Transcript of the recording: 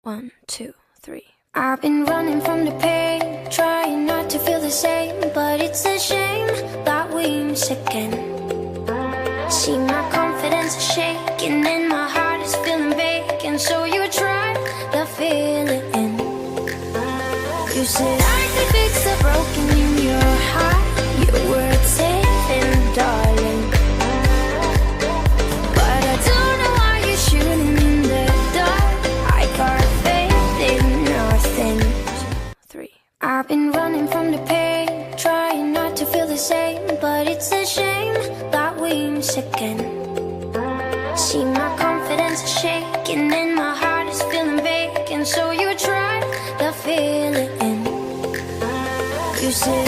1, 2, 3. I've been running from the pain, trying not to feel the same, but it's a shame that we miss again. See, my confidence is shaking and my heart is feeling vacant, so you try to fill it in. You said I could fix the broken in your heart. Your words saving, darling, but I don't know why you're shooting in the dark. I got faith in nothing. 2, 3. I've been running from the pain, trying not to feel the same, but it's a shame that we miss again. See, my confidence is shaking and my heart is feeling vacant, so you try to fill it in. You said